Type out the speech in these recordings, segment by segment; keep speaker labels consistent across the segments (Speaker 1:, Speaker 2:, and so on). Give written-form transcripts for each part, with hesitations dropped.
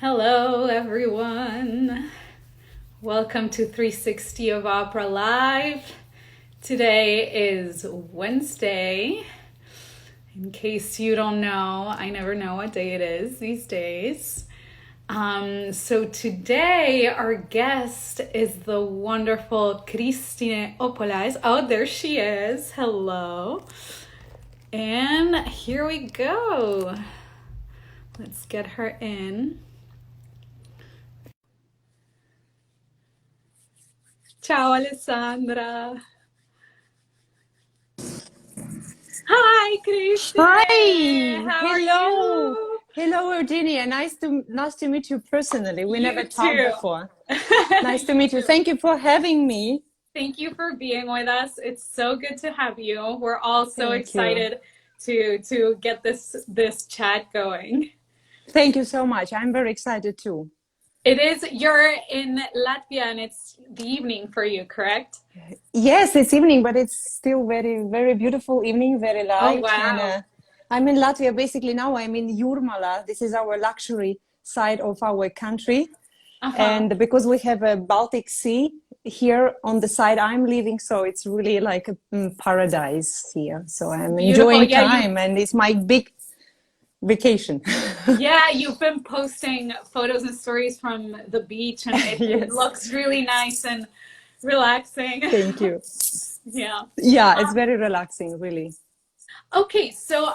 Speaker 1: Hello, everyone. Welcome to 360 of Opera Live. Today is Wednesday. In case you don't know, I never know what day it is these days. So today our guest is the wonderful Kristine Opolais. Oh, there she is. Hello. And here we go. Let's get her in. Ciao Alessandra. Hi Kristine.
Speaker 2: Hi,
Speaker 1: How are
Speaker 2: hello,
Speaker 1: you?
Speaker 2: hello, Eugenia. Nice to meet you personally. We never
Speaker 1: You
Speaker 2: talked
Speaker 1: too.
Speaker 2: before. Nice to
Speaker 1: You
Speaker 2: meet you.
Speaker 1: too.
Speaker 2: Thank you for having me.
Speaker 1: Thank you for being with us. It's so good to have you. We're all so
Speaker 2: Thank you.
Speaker 1: excited to get this chat going.
Speaker 2: Thank you so much. I'm very excited too.
Speaker 1: It is, you're in Latvia and it's the evening for you, correct?
Speaker 2: Yes, it's evening, but it's still very beautiful evening, very
Speaker 1: Oh
Speaker 2: light. And
Speaker 1: wow.
Speaker 2: I'm in Latvia. Basically, now I'm in Jurmala. This is our luxury side of our country.
Speaker 1: Uh-huh.
Speaker 2: And because we have a Baltic Sea here on the side I'm living, so it's really like a paradise here. So I'm
Speaker 1: Beautiful.
Speaker 2: enjoying
Speaker 1: Yeah, you
Speaker 2: time, and it's my big vacation.
Speaker 1: Yeah, you've been posting photos and stories from the beach, and it
Speaker 2: Yes,
Speaker 1: looks really nice and relaxing.
Speaker 2: thank you.
Speaker 1: Yeah.
Speaker 2: Yeah, it's very relaxing, really.
Speaker 1: Okay, so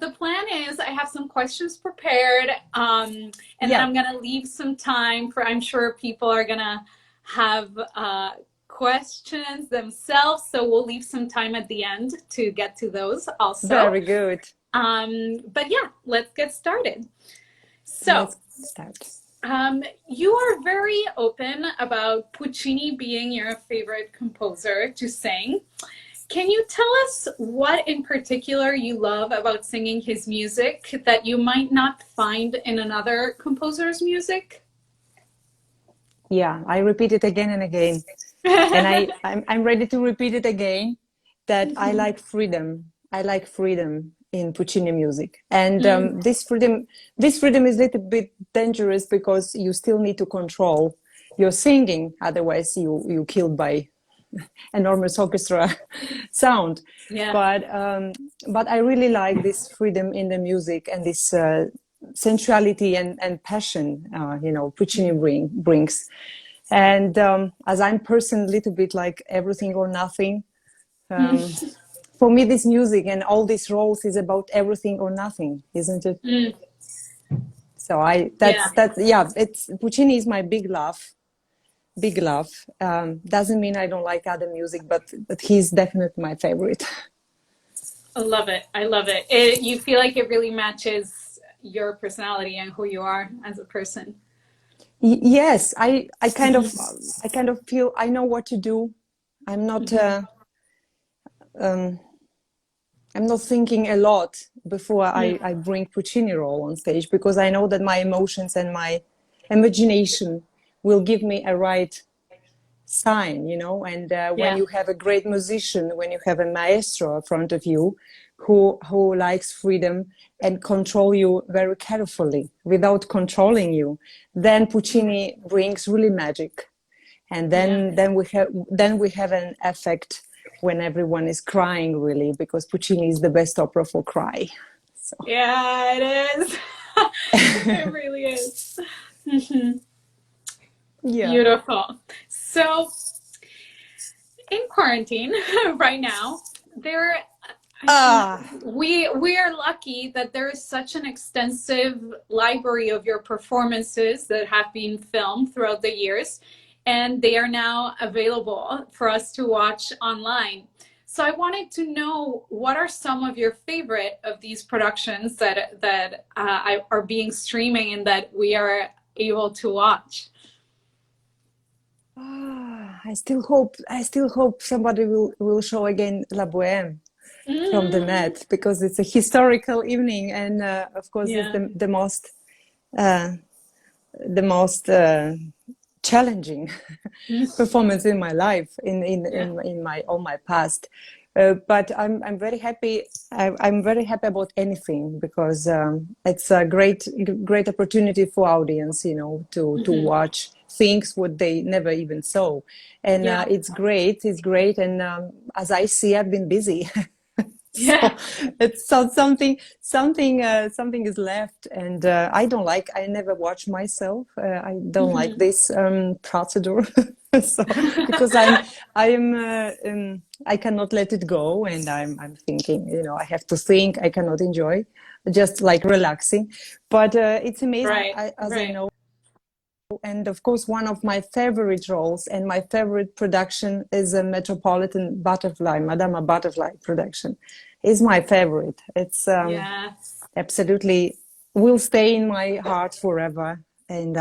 Speaker 1: the plan is I have some questions prepared, and then
Speaker 2: Yeah,
Speaker 1: I'm gonna leave some time for I'm sure people are gonna have questions themselves, so we'll leave some time at the end to get to those also.
Speaker 2: very good.
Speaker 1: But yeah, let's get started. So,
Speaker 2: Let's start.
Speaker 1: you are very open about Puccini being your favorite composer to sing. Can you tell us what in particular you love about singing his music that you might not find in another composer's music?
Speaker 2: Yeah, I repeat it again and again, and I'm ready to repeat it again. That I
Speaker 1: Mhm.
Speaker 2: like freedom. I like freedom in Puccini music, and
Speaker 1: Mm,
Speaker 2: this freedom is a little bit dangerous because you still need to control your singing. Otherwise, you killed by enormous orchestra sound.
Speaker 1: yeah,
Speaker 2: But I really like this freedom in the music and this sensuality and passion. Puccini brings. And as I'm person a little bit like everything or nothing, um,
Speaker 1: mm,
Speaker 2: for me, this music and all these roles is about everything or nothing, isn't it?
Speaker 1: mm,
Speaker 2: So I
Speaker 1: yeah.
Speaker 2: that's yeah. It's Puccini is my big love, big love. Doesn't mean I don't like other music, but he's definitely my favorite.
Speaker 1: I love it. I love it. You feel like it really matches your personality and who you are as a person.
Speaker 2: Yes, I kind of feel I know what to do. I'm not
Speaker 1: Mhm.
Speaker 2: um, I'm not thinking a lot before
Speaker 1: Mm,
Speaker 2: I bring Puccini role on stage because I know that my emotions and my imagination will give me a right sign. And when
Speaker 1: yeah.
Speaker 2: you have a great musician, when you have a maestro in front of you who likes freedom and control you very carefully without controlling you, then Puccini brings really magic. And
Speaker 1: Yeah.
Speaker 2: then we have an effect when everyone is crying really because Puccini is the best opera for cry. So
Speaker 1: Yeah, it is. It really is. Mhm.
Speaker 2: yeah.
Speaker 1: Beautiful. So, in quarantine right now, there I mean,
Speaker 2: Ah,
Speaker 1: we are lucky that there is such an extensive library of your performances that have been filmed throughout the years, and they are now available for us to watch online. So I wanted to know what are some of your favorite of these productions that are being streaming and that we are able to watch.
Speaker 2: I still hope somebody will show again La Boheme from the
Speaker 1: Mm,
Speaker 2: net because it's a historical evening and of course it's
Speaker 1: yeah.
Speaker 2: uh, the most challenging
Speaker 1: Mm,
Speaker 2: performance in my life in in
Speaker 1: yeah.
Speaker 2: in, in my all my past. But I'm very happy. I'm very happy about anything because it's a great opportunity for audience, you know, to watch things what they never even saw, and
Speaker 1: Yeah.
Speaker 2: it's great. It's great, and as I see, I've been busy.
Speaker 1: Yeah.
Speaker 2: So it's something is left, and I never watch myself. I don't like this procedure. So because I cannot let it go, and I'm thinking, you know, I have to think. I cannot enjoy, just like relaxing. But it's amazing,
Speaker 1: Right.
Speaker 2: as I
Speaker 1: Right.
Speaker 2: know. And of course, one of my favorite roles and my favorite production is a Metropolitan Butterfly, Madama Butterfly production. Is my favorite. It's
Speaker 1: Yes.
Speaker 2: absolutely will stay in my heart forever. And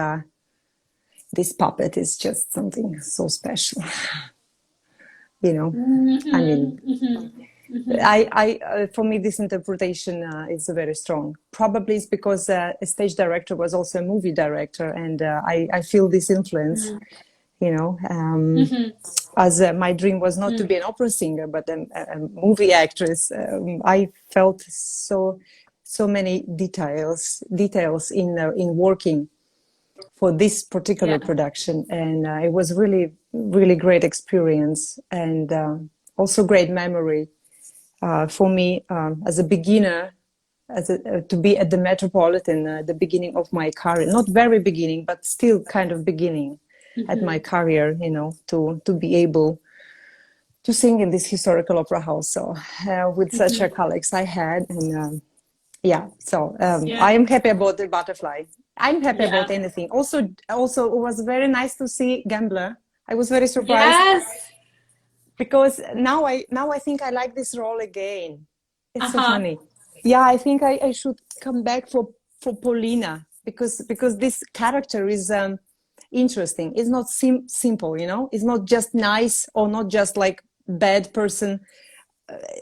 Speaker 2: this puppet is just something so special. You know, I mean, for me, this interpretation is very strong. Probably it's because a stage director was also a movie director, and I feel this influence. You know, as my dream was not to be an opera singer, but a movie actress. I felt so many details in working for this particular
Speaker 1: Yeah.
Speaker 2: production, and it was really great experience, and also great memory for me as a beginner, to be at the Metropolitan, the beginning of my career, not very beginning, but still kind of beginning at my career, you know, to be able to sing in this historical opera house. So with such a colleagues I had, and yeah, so
Speaker 1: Yeah.
Speaker 2: I am happy about the butterfly. I'm happy about
Speaker 1: Yeah.
Speaker 2: anything. Also, it was very nice to see Gambler. I was very surprised
Speaker 1: Yes.
Speaker 2: because now I think I like this role again. It's so
Speaker 1: Uh-huh.
Speaker 2: funny. Yeah, I think I should come back for Paulina because this character is interesting. It's not simple, you know. It's not just nice or not just like bad person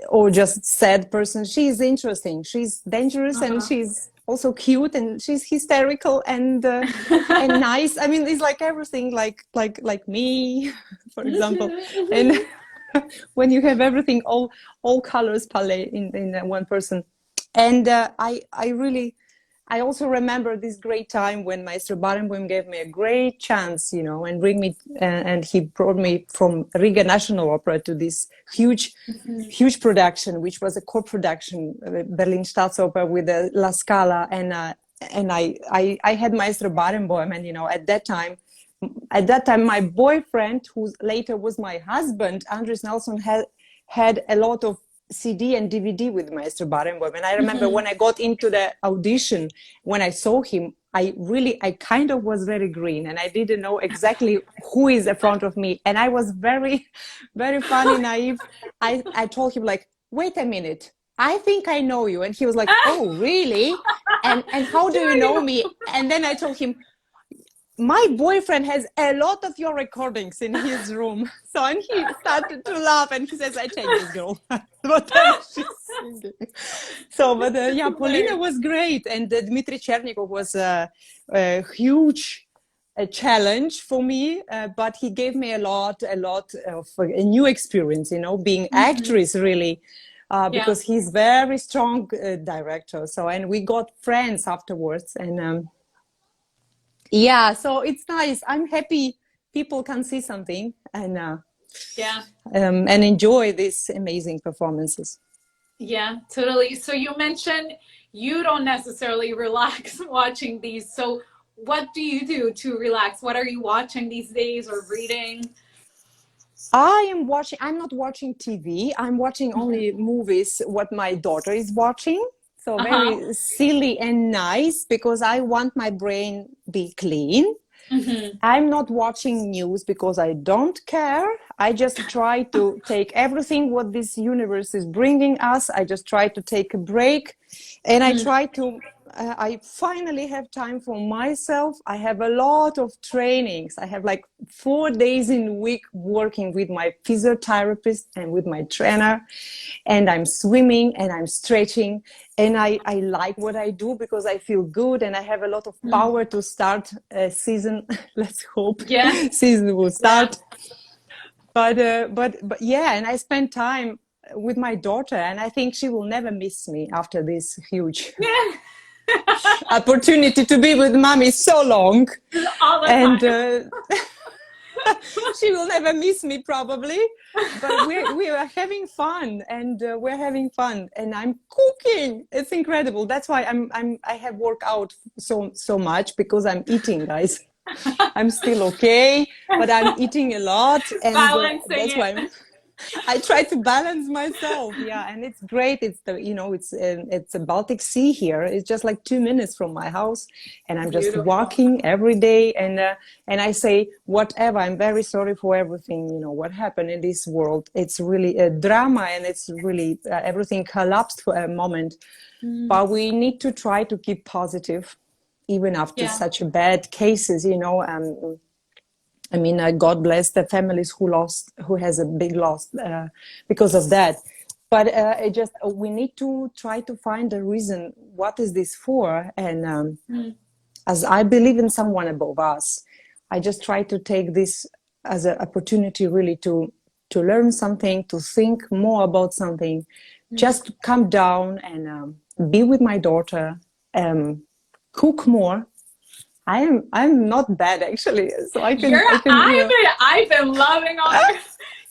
Speaker 2: or just sad person. She's interesting. She's dangerous, and
Speaker 1: Uh-huh.
Speaker 2: she's also cute, and she's hysterical and nice. I mean, it's like everything, like me, for example. And when you have everything, all colors palette in one person, and I also remember this great time when Maestro Barenboim gave me a great chance, you know, and bring me, and he brought me from Riga National Opera to this huge production, which was a co-production, Berlin Staatsoper with the La Scala, and I had Maestro Barenboim, and you know, at that time, my boyfriend, who later was my husband, Andres Nelson, had a lot of CD and DVD with Maestro Barenboim. And I remember when I got into the audition, when I saw him, I kind of was very green, and I didn't know exactly who is in front of me. And I was very, very funny, naive. I told him like, wait a minute, I think I know you. And he was like, oh, really? And how do you know me? And then I told him, my boyfriend has a lot of your recordings in his room. So, and he started to laugh, and he says, I take this girl, whatever she's singing. So, but yeah, Paulina was great. And Dmitry Chernikov was a huge challenge for me, but he gave me a lot of a new experience, you know, being actress really.
Speaker 1: Yeah.
Speaker 2: Because he's very strong director. So, and we got friends afterwards, and yeah, so it's nice. I'm happy people can see something
Speaker 1: Yeah.
Speaker 2: and enjoy these amazing performances.
Speaker 1: Yeah, totally. So you mentioned you don't necessarily relax watching these. So what do you do to relax? What are you watching these days or reading?
Speaker 2: I'm not watching TV. I'm watching only movies, what my daughter is watching. So
Speaker 1: Uh-huh.
Speaker 2: very silly and nice because I want my brain be clean. I'm not watching news because I don't care. I just try to take everything what this universe is bringing us. I just try to take a break, and I try to. I finally have time for myself. I have a lot of trainings. I have like 4 days in a week working with my physiotherapist and with my trainer, and I'm swimming and I'm stretching, and I like what I do because I feel good and I have a lot of power to start a season. Let's hope
Speaker 1: Yeah.
Speaker 2: season will
Speaker 1: Yeah.
Speaker 2: start. But yeah, and I spend time with my daughter, and I think she will never miss me after this huge opportunity to be with mommy so long.
Speaker 1: All the
Speaker 2: And
Speaker 1: time.
Speaker 2: she will never miss me probably, but we are having fun, and we're having fun, and I'm cooking. It's incredible. That's why I have worked out so much, because I'm eating, guys. I'm still okay, but I'm eating a lot, and
Speaker 1: Balancing
Speaker 2: that's why
Speaker 1: it.
Speaker 2: I try to balance myself. Yeah, and it's great. It's it's a Baltic Sea here. It's just like 2 minutes from my house, and I'm just
Speaker 1: Beautiful.
Speaker 2: walking every day. And I say, whatever. I'm very sorry for everything. What happened in this world. It's really a drama, and it's really everything collapsed for a moment. But we need to try to keep positive, even after
Speaker 1: Yeah.
Speaker 2: such bad cases. I mean, God bless the families who has a big loss because of that. But we need to try to find a reason. What is this for? And as I believe in someone above us, I just try to take this as an opportunity, really, to learn something, to think more about something, just to come down and be with my daughter, cook more. I'm not bad, actually, so
Speaker 1: I've been loving all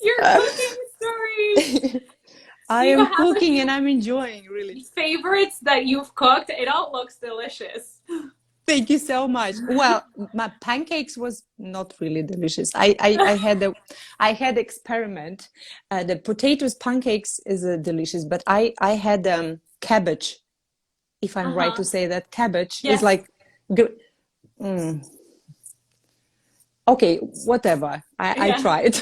Speaker 1: your cooking stories.
Speaker 2: I
Speaker 1: Do you
Speaker 2: am
Speaker 1: have a
Speaker 2: cooking, and
Speaker 1: few
Speaker 2: I'm enjoying, really.
Speaker 1: favorites that you've cooked? It all looks delicious.
Speaker 2: Thank you so much. Well, my pancakes was not really delicious. I had experiment. The potatoes pancakes is delicious, but I had cabbage. If I'm right
Speaker 1: Uh-huh.
Speaker 2: to say that, cabbage is
Speaker 1: Yes.
Speaker 2: like, okay, whatever. I
Speaker 1: Yeah.
Speaker 2: tried,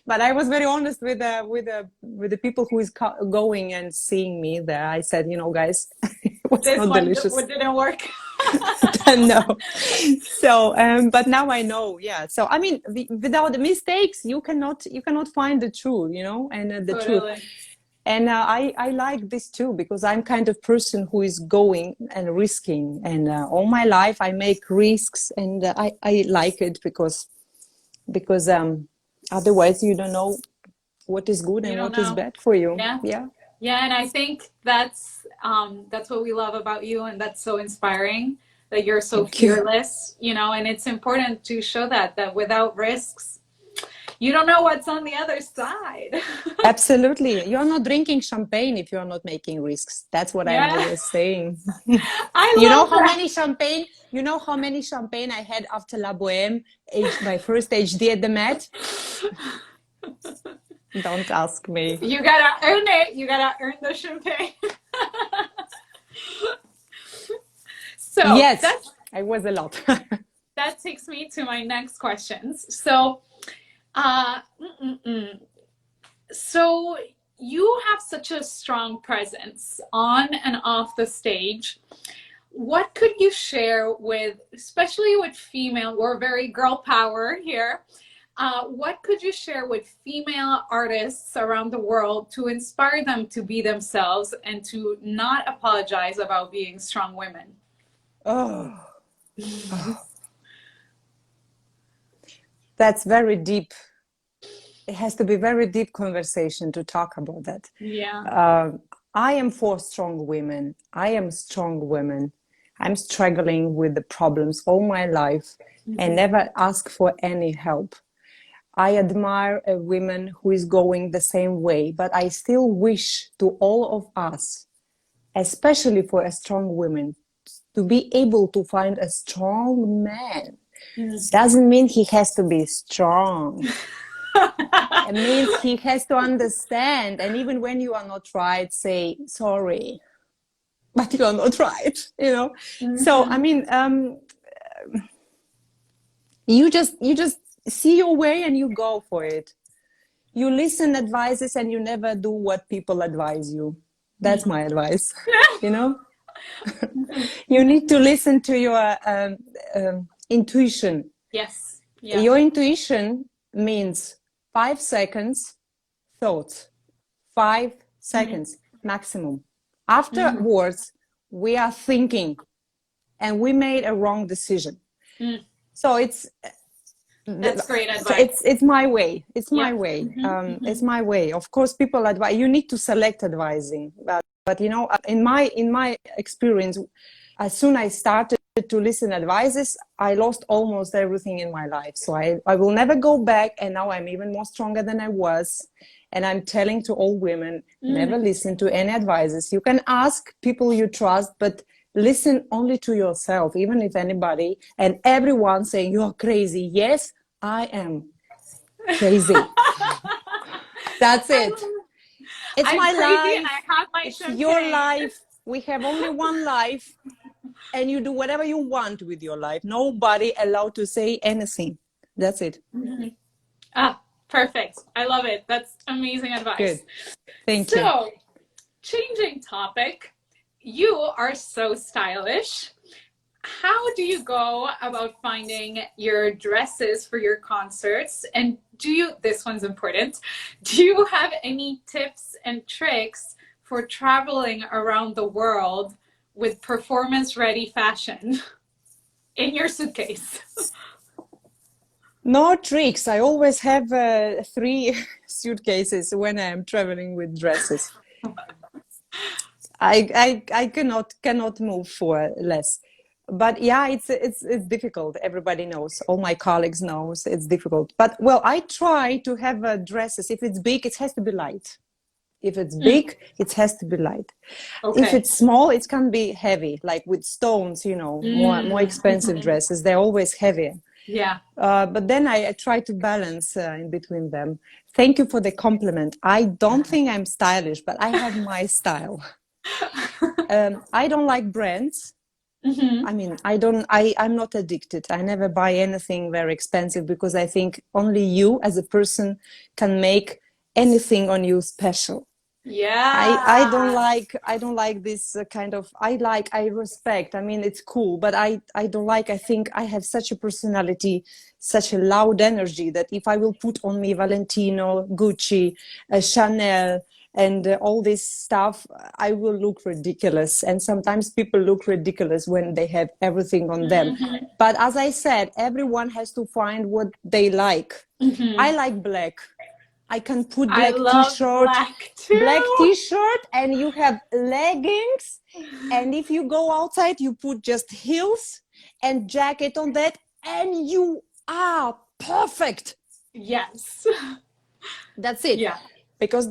Speaker 2: but I was very honest with the people who is going and seeing me there. I said, guys, it was
Speaker 1: This
Speaker 2: not
Speaker 1: one
Speaker 2: delicious.
Speaker 1: didn't work.
Speaker 2: No. So, but now I know. Yeah. So I mean, without the mistakes, you cannot find the truth, and the truth.
Speaker 1: Totally.
Speaker 2: And I like this too, because I'm kind of person who is going and risking. And all my life I make risks, and I like it, because otherwise you don't know what is good
Speaker 1: You
Speaker 2: and
Speaker 1: don't
Speaker 2: what is
Speaker 1: know.
Speaker 2: bad for you.
Speaker 1: Yeah.
Speaker 2: Yeah.
Speaker 1: Yeah, and I think that's what we love about you, and that's so inspiring that you're so
Speaker 2: Thank you.
Speaker 1: fearless, and it's important to show that without risks, you don't know what's on the other side.
Speaker 2: Absolutely. You're not drinking champagne if you're not making risks. That's what I'm
Speaker 1: Yeah.
Speaker 2: always saying.
Speaker 1: I
Speaker 2: You know
Speaker 1: love
Speaker 2: how
Speaker 1: that.
Speaker 2: many champagne? You know how many champagne I had after La Boheme, my first HD at the Met? Don't ask me.
Speaker 1: You gotta earn it. You gotta earn the champagne. So
Speaker 2: Yes, I was a lot.
Speaker 1: that takes me to my next questions. So, uh, mm, mm, mm. so you have such a strong presence on and off the stage. What could you share with, especially with female, we're very girl power here. What could you share with female artists around the world to inspire them to be themselves and to not apologize about being strong women?
Speaker 2: Oh, that's very deep. It has to be very deep conversation to talk about that.
Speaker 1: Yeah.
Speaker 2: I am for strong women. I am strong women. I'm struggling with the problems all my life and never ask for any help. I admire a woman who is going the same way, but I still wish to all of us, especially for a strong woman, to be able to find a strong man. Doesn't mean he has to be strong. It means he has to understand. And even when you are not right, say sorry, but you are not right. So I mean, you just see your way and you go for it. You listen advices and you never do what people advise you. That's my advice. you know you need to listen to your intuition.
Speaker 1: Yes. Yeah.
Speaker 2: Your intuition means 5 seconds thoughts, 5 seconds maximum. Afterwards, we are thinking and we made a wrong decision. So
Speaker 1: That's great
Speaker 2: So
Speaker 1: advice.
Speaker 2: it's my way. It's
Speaker 1: Yeah.
Speaker 2: my way. It's
Speaker 1: Mm-hmm.
Speaker 2: my way. Of course, people advise. You need to select advising, but you know, in my experience, as soon I started to listen advices, I lost almost everything in my life. So I will never go back. And now I'm even more stronger than I was. And I'm telling to all women, never listen to any advices. You can ask people you trust, but listen only to yourself, even if anybody and everyone saying you are crazy. Yes, I am crazy. That's it. It's
Speaker 1: I'm
Speaker 2: my
Speaker 1: crazy and
Speaker 2: life.
Speaker 1: I have my
Speaker 2: It's your
Speaker 1: champagne.
Speaker 2: life. We have only one life, and you do whatever you want with your life. Nobody allowed to say anything. That's it.
Speaker 1: Ah, perfect. I love it. That's amazing
Speaker 2: Good.
Speaker 1: advice.
Speaker 2: Thank you.
Speaker 1: So, changing topic, you are so stylish. How do you go about finding your dresses for your concerts? And this one's important, do you have any tips and tricks for traveling around the world with performance ready fashion in your suitcase?
Speaker 2: No tricks. I always have 3 suitcases when I'm traveling with dresses. I cannot move for less. But yeah, it's difficult. Everybody knows. All my colleagues knows it's difficult. But well, I try to have dresses. If it's big, it has to be light. If it's big, it has to be light. If
Speaker 1: Okay.
Speaker 2: it's small, it can be heavy, like with stones. You know, more expensive dresses. They're always heavier.
Speaker 1: Yeah.
Speaker 2: But then I try to balance in between them. Thank you for the compliment. I don't think I'm stylish, but I have my style. I don't like brands. I mean, I'm not addicted. I never buy anything very expensive because I think only you as a person can make anything on you special.
Speaker 1: Yeah.
Speaker 2: I don't like this kind of I respect. I mean, it's cool, but I don't like. I think I have such a personality, such a loud energy that if I will put on me Valentino, Gucci, Chanel, and all this stuff, I will look ridiculous. And sometimes people look ridiculous when they have everything on them. But as I said, everyone has to find what they like. I like black. I can put
Speaker 1: I love black
Speaker 2: black
Speaker 1: too.
Speaker 2: t-shirt, and you have leggings. And if you go outside, you put just heels and jacket on that, and you are perfect.
Speaker 1: Yes.
Speaker 2: That's it.
Speaker 1: Yeah.
Speaker 2: Because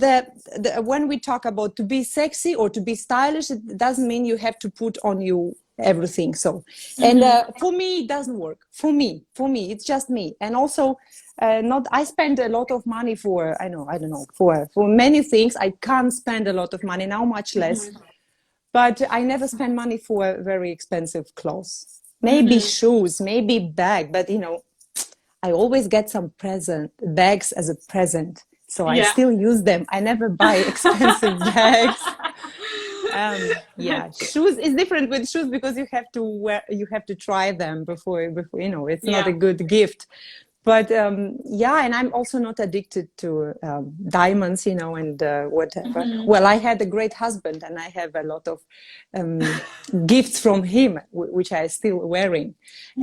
Speaker 2: when we talk about to be sexy or to be stylish, it doesn't mean you have to put on you everything. So, and for me, it doesn't work. For me, it's just me. And also, not I spend a lot of money for I don't know for many things. I can't spend a lot of money now, much less. But I never spend money for very expensive clothes. Maybe shoes, maybe bag, but you know, I always get some bags as a present. So I
Speaker 1: Yeah.
Speaker 2: still use them. I never buy expensive bags. Yeah, shoes is different with shoes because you have to try them before you know, it's not a
Speaker 1: Yeah.
Speaker 2: good gift. But yeah, and I'm also not addicted to diamonds, you know, and whatever. Well, I had a great husband, and I have a lot of gifts from him, which I still wearing,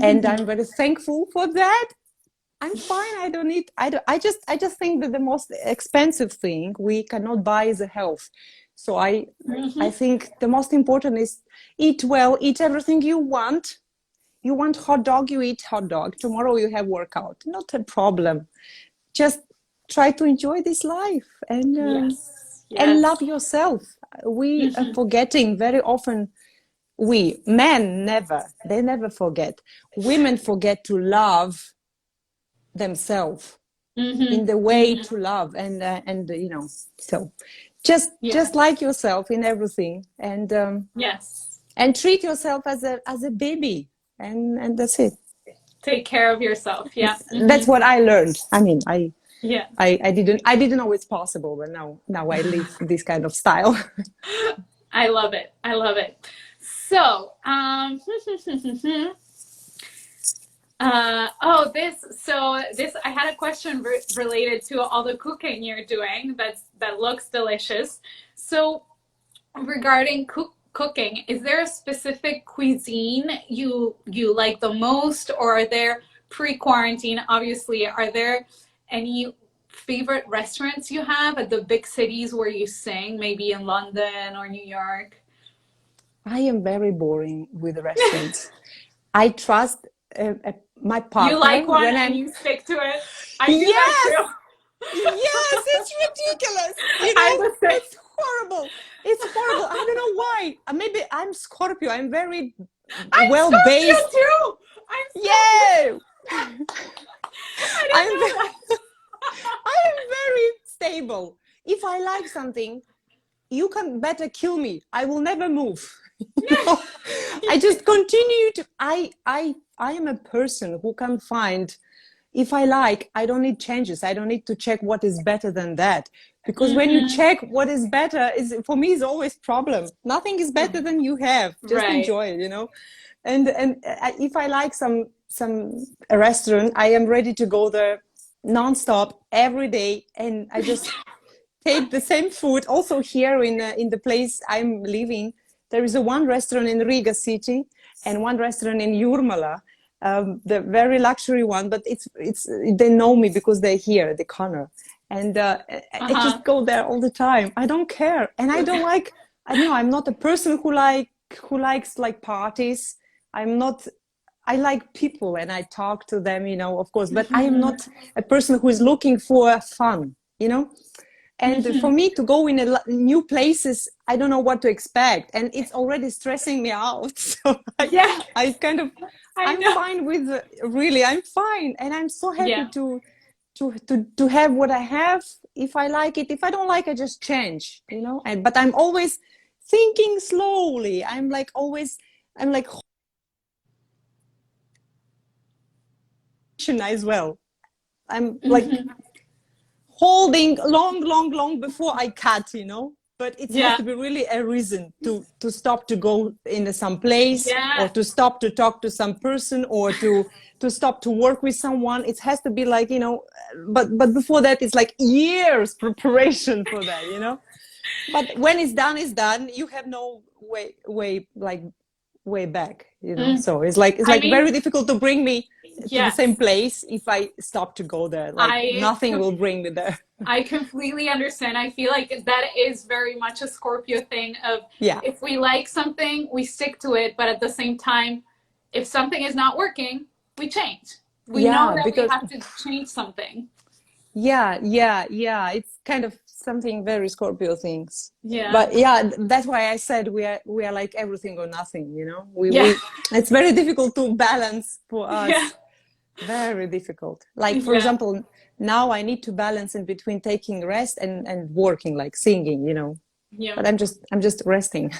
Speaker 2: and I'm very thankful for that. I'm fine. I don't need. I just think that the most expensive thing we cannot buy is a health. So I think the most important is eat well, eat everything you want. You want hot dog, you eat hot dog. Tomorrow you have workout. Not a problem. Just try to enjoy this life
Speaker 1: Yes.
Speaker 2: and
Speaker 1: Yes.
Speaker 2: love yourself. We are forgetting very often. We men never. They never forget. Women forget to love themselves in the way to love and you know, so
Speaker 1: Yeah.
Speaker 2: just like yourself in everything
Speaker 1: Yes.
Speaker 2: and treat yourself as a baby and that's it.
Speaker 1: Take care of yourself. Yeah.
Speaker 2: That's what I learned. I mean,
Speaker 1: Yeah.
Speaker 2: I didn't know it's possible, but now I live this kind of style.
Speaker 1: I love it. I love it. So, I had a question related to all the cooking you're doing. That looks delicious. So, regarding cooking, is there a specific cuisine you like the most, or are there pre-quarantine, obviously, are there any favorite restaurants you have at the big cities where you sing, maybe in London or New York?
Speaker 2: I am very boring with restaurants. I trust my
Speaker 1: You like
Speaker 2: partner
Speaker 1: one
Speaker 2: when
Speaker 1: and
Speaker 2: I'm.
Speaker 1: you stick to it. I do that
Speaker 2: Yes,
Speaker 1: too.
Speaker 2: yes, it's ridiculous.
Speaker 1: I'm the same.
Speaker 2: It's horrible. It's horrible. I don't know why. Maybe I'm Scorpio. I'm very
Speaker 1: I'm
Speaker 2: well
Speaker 1: Scorpio
Speaker 2: based.
Speaker 1: too. I'm Scorpio.
Speaker 2: Yeah,
Speaker 1: I didn't
Speaker 2: I'm.
Speaker 1: know that.
Speaker 2: I am very stable. If I like something, you can better kill me. I will never move. You know, I just continue to. I am a person who can find. If I like, I don't need changes. I don't need to check what is better than that. Because when you
Speaker 1: Mm-hmm.
Speaker 2: check what is better, is for me is always problem. Nothing is better than you have. Just
Speaker 1: Right.
Speaker 2: enjoy it, And if I like some a restaurant, I am ready to go there nonstop every day, and I just take the same food. Also here in the place I'm living, there is a one restaurant in Riga city and one restaurant in Jurmala, the very luxury one. But it's they know me because they're here, the corner, and I
Speaker 1: Uh-huh.
Speaker 2: just go there all the time. I don't care, and I don't like. I don't know. I'm not a person who likes like parties. I'm not. I like people and I talk to them, of course, but I am
Speaker 1: Mm-hmm.
Speaker 2: not a person who is looking for fun. And for
Speaker 1: Mm-hmm.
Speaker 2: me to go in new places, I don't know what to expect, and it's already stressing me out. So
Speaker 1: Yeah,
Speaker 2: I kind of,
Speaker 1: I
Speaker 2: I'm
Speaker 1: know.
Speaker 2: fine with really, I'm fine, and I'm so happy
Speaker 1: Yeah.
Speaker 2: to have what I have. If I like it, if I don't like, I just change. And but I'm always thinking slowly. I'm like as well. I'm like
Speaker 1: Mm-hmm.
Speaker 2: holding long before I cut. But it has
Speaker 1: Yeah.
Speaker 2: to be really a reason to stop to go in some place, or
Speaker 1: Yeah.
Speaker 2: to stop to talk to some person, or to stop to work with someone. It has to be like. But before that, it's like years preparation for that. But when it's done. You have no way back.
Speaker 1: Mm.
Speaker 2: So it's
Speaker 1: I
Speaker 2: like very
Speaker 1: mean,
Speaker 2: difficult to bring me to the same
Speaker 1: yes.
Speaker 2: place if I stop to go there. Like
Speaker 1: I
Speaker 2: nothing will bring me there.
Speaker 1: I completely understand. I feel like that is very much a Scorpio thing of
Speaker 2: Yeah.
Speaker 1: if we like something, we stick to it, but at the same time, if something is not working, we change. We know
Speaker 2: Yeah,
Speaker 1: that we
Speaker 2: because
Speaker 1: have to change something.
Speaker 2: yeah. It's kind of something very Scorpio things.
Speaker 1: Yeah.
Speaker 2: But yeah, that's why I said we are like everything or nothing. We
Speaker 1: Yeah.
Speaker 2: we it's very difficult to balance for
Speaker 1: Yeah.
Speaker 2: us. Very difficult. Like for
Speaker 1: Yeah.
Speaker 2: example, now I need to balance in between taking rest and working, like singing.
Speaker 1: Yeah.
Speaker 2: But I'm just resting.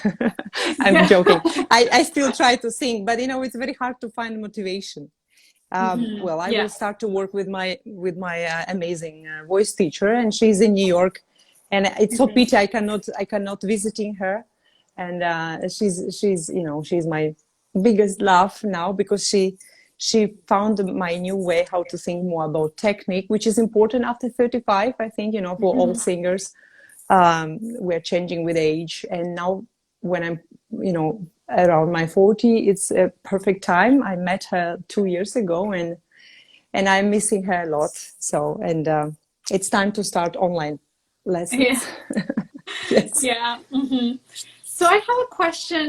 Speaker 2: I'm
Speaker 1: Yeah.
Speaker 2: joking. I still try to sing, but it's very hard to find motivation.
Speaker 1: Hmm.
Speaker 2: Well, I will
Speaker 1: Yeah.
Speaker 2: start to work with my amazing voice teacher, and she's in New York, and it's so
Speaker 1: Hmm.
Speaker 2: pity I cannot visiting her, and she's my biggest love now, because she found my new way how to think more about technique, which is important after 35. I think for all
Speaker 1: Hmm.
Speaker 2: singers. We're changing with age, and now when I'm around my 40, it's a perfect time. I met her 2 years ago, and I'm missing her a lot. So, and it's time to start online
Speaker 1: Yeah.
Speaker 2: lessons. Yes.
Speaker 1: Yeah. Hmm. So I have a question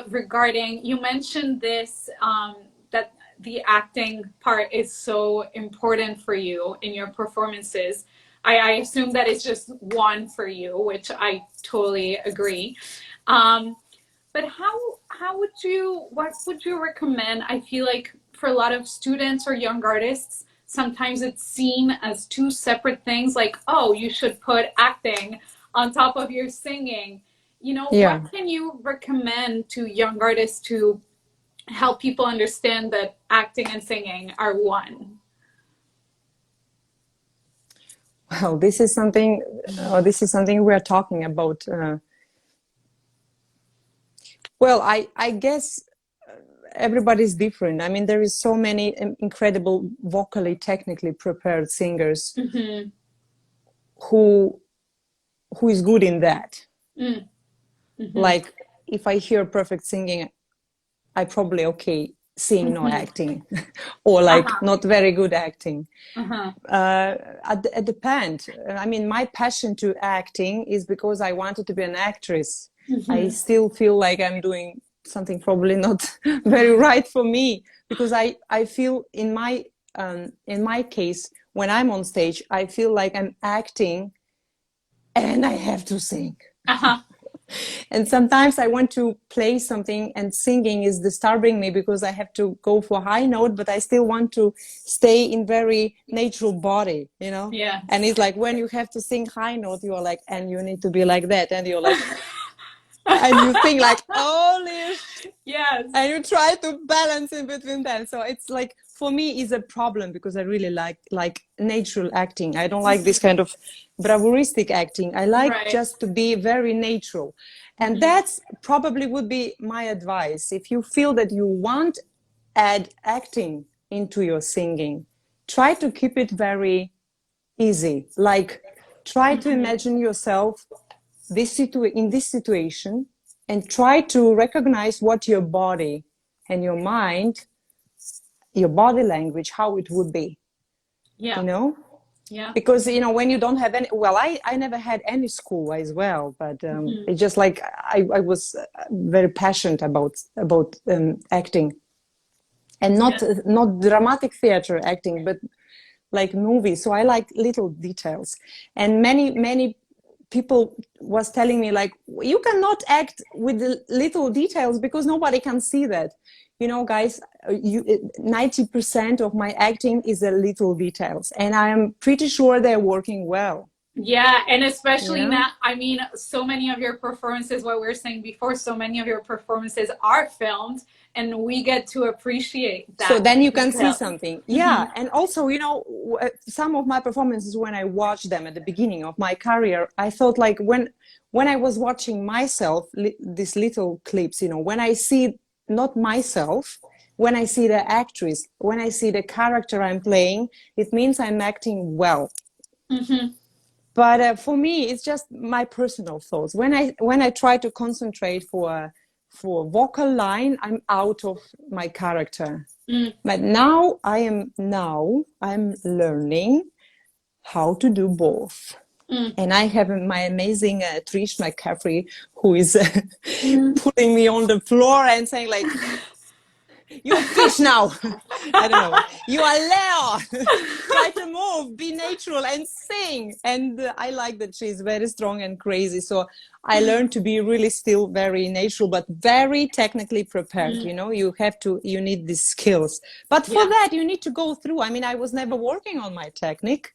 Speaker 1: regarding, you mentioned this, that the acting part is so important for you in your performances. I assume that it's just one for you, which I totally agree. Um, but what would you recommend? I feel like for a lot of students or young artists, sometimes it's seen as two separate things, like, oh, you should put acting on top of your singing.
Speaker 2: Yeah.
Speaker 1: What can you recommend to young artists to help people understand that acting and singing are one?
Speaker 2: Well, this is something we're talking about. Well, I guess everybody's different. I mean, there is so many incredible vocally, technically prepared singers
Speaker 1: Mm-hmm.
Speaker 2: who who is good in that.
Speaker 1: Mm-hmm.
Speaker 2: Like if I hear perfect singing, I probably okay seeing, no acting, or like not very good acting. It depends. I mean, my passion to acting is because I wanted to be an actress. I still feel like I'm doing something probably not very right for me, because I feel in my case, when I'm on stage, I feel like I'm acting and I have to sing. And sometimes I want to play something and singing is disturbing me because I have to go for high note, but I still want to stay in very natural body, you know?
Speaker 1: Yeah.
Speaker 2: And it's like when you have to sing high note, you're like, and you need to be like that. And you're like, and you think like, holy
Speaker 1: yes.
Speaker 2: And you try to balance in between them. So it's like, for me, is a problem because I really like natural acting. I don't like this kind of bravouristic acting. I like just to be very natural. And that's probably would be my advice. If you feel that you want add acting into your singing, try to keep it very easy. Like, try to imagine yourself in this situation and try to recognize what your body and your mind, your body language, how it would be.
Speaker 1: Yeah.
Speaker 2: You know?
Speaker 1: Yeah.
Speaker 2: Because, you know, when you don't have any, well, I never had any school as well, but it's just like I was very passionate about acting, and not dramatic theater acting, but like movies. So I like little details, and many people was telling me like, you cannot act with the little details because nobody can see that. You know, guys, 90% of my acting is the little details, and I am pretty sure they're working well.
Speaker 1: Yeah, and especially now, I mean, so many of your performances, what we were saying before, so many of your performances are filmed, and we get to appreciate that.
Speaker 2: So then you can see something. Yeah, and also, you know, some of my performances, when I watched them at the beginning of my career, I thought like when I was watching myself, these little clips, you know, when I see not myself, when I see the actress, when I see the character I'm playing, it means I'm acting well. But for me, it's just my personal thoughts. When I try to concentrate for vocal line, I'm out of my character. But now I'm learning how to do both. And I have my amazing Trish McCaffrey, who is putting me on the floor and saying like, you're fish now. I don't know. You are Leo. Try to move, be natural and sing. And I like that she's very strong and crazy. So I learned to be really still very natural, but very technically prepared. You know, you need these skills. But for that, you need to go through. I mean, I was never working on my technique.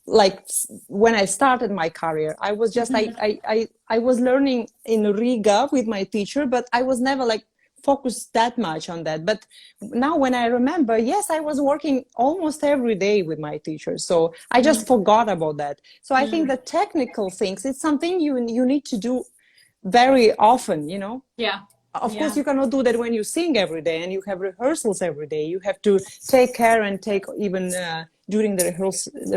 Speaker 2: Like when I started my career, I was just, I was learning in Riga with my teacher, but I was never like focused that much on that. But now when I remember, yes, I was working almost every day with my teacher. So I just forgot about that. So I think the technical things, it's something you need to do very often, you know?
Speaker 1: Yeah.
Speaker 2: Of course, you cannot do that when you sing every day and you have rehearsals every day. You have to take care and take even during the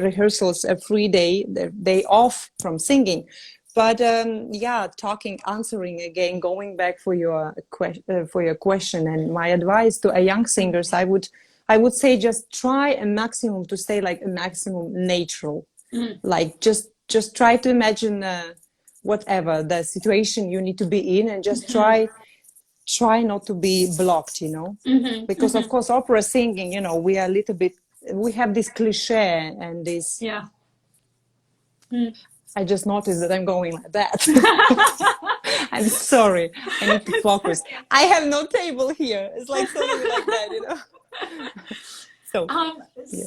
Speaker 2: rehearsals a free day, the day off from singing. But answering again, going back for your question, and my advice to a young singers, I would say just try a maximum to stay like a maximum natural, like just try to imagine whatever the situation you need to be in, and just try not to be blocked, you know, because of course opera singing, you know, we have this cliche and this.
Speaker 1: Yeah.
Speaker 2: I just noticed that I'm going like that. I'm sorry. I need to focus. I have no table here. It's like something like that, you know.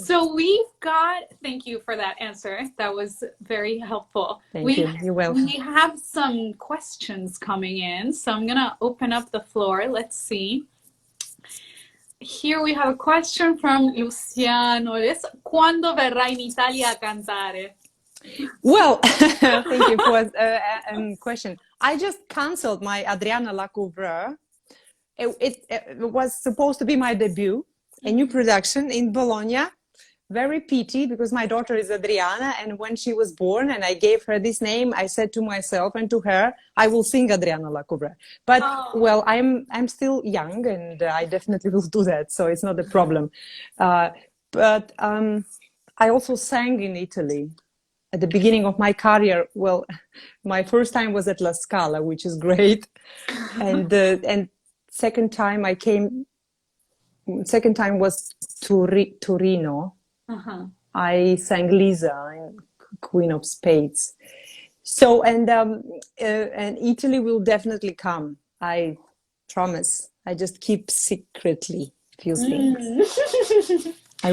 Speaker 1: So we've got, thank you for that answer. That was very helpful.
Speaker 2: Thank you. You're welcome.
Speaker 1: We have some questions coming in, so I'm going to open up the floor. Let's see. Here we have a question from Luciano. Quando verrà in Italia a cantare?
Speaker 2: Well, thank you for a question. I just cancelled my Adriana Lacouvreur. It was supposed to be my debut, a new production in Bologna, very pity because my daughter is Adriana, and when she was born and I gave her this name, I said to myself and to her, I will sing Adriana Lacobra. But well, I'm still young, and I definitely will do that, so it's not a problem. But I also sang in Italy at the beginning of my career. Well, my first time was at La Scala, which is great, and second time was Torino. I sang Lisa in Queen of Spades. So and Italy will definitely come. I promise. I just keep secretly few things. I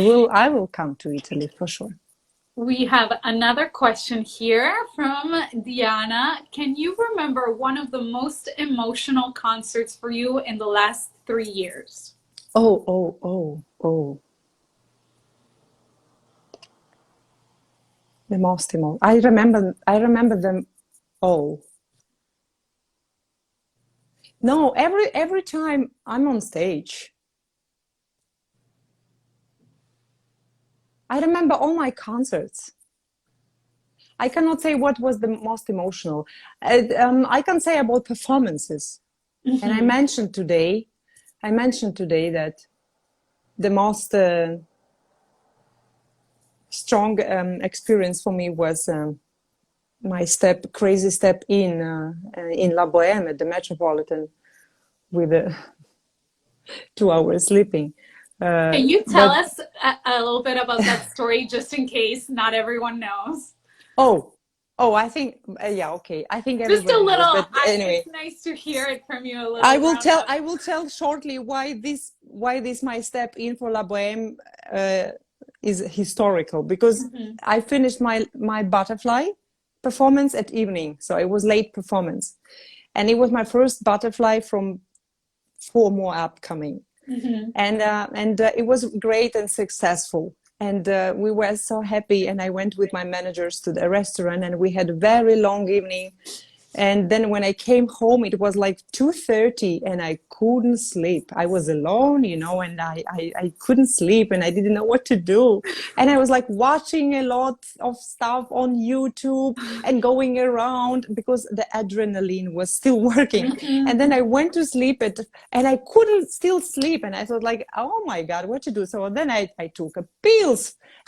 Speaker 2: will come to Italy for sure.
Speaker 1: We have another question here from Diana. Can you remember one of the most emotional concerts for you in the last 3 years?
Speaker 2: The most emotional. I remember them all. No, every time I'm on stage, I remember all my concerts. I cannot say what was the most emotional. I can say about performances. And I mentioned today that the most strong experience for me was my crazy step in La Boheme at the Metropolitan with 2 hours sleeping.
Speaker 1: Can you tell us a little bit about that story, just in case not everyone knows?
Speaker 2: I think yeah, okay. I think
Speaker 1: just a little.
Speaker 2: Knows, but anyway,
Speaker 1: it's nice to hear it from you a little.
Speaker 2: I will tell shortly why this my step in for La Boheme is historical, because I finished my butterfly performance at evening, so it was late performance, and it was my first butterfly from 4 more upcoming, and it was great and successful. And we were so happy, and I went with my managers to the restaurant, and we had a very long evening. And then when I came home, it was like 2:30, and I couldn't sleep. I was alone, and I couldn't sleep, and I didn't know what to do. And I was like watching a lot of stuff on YouTube and going around because the adrenaline was still working. And then I went to sleep and I couldn't still sleep. And I thought like, oh my God, what to do? So then I took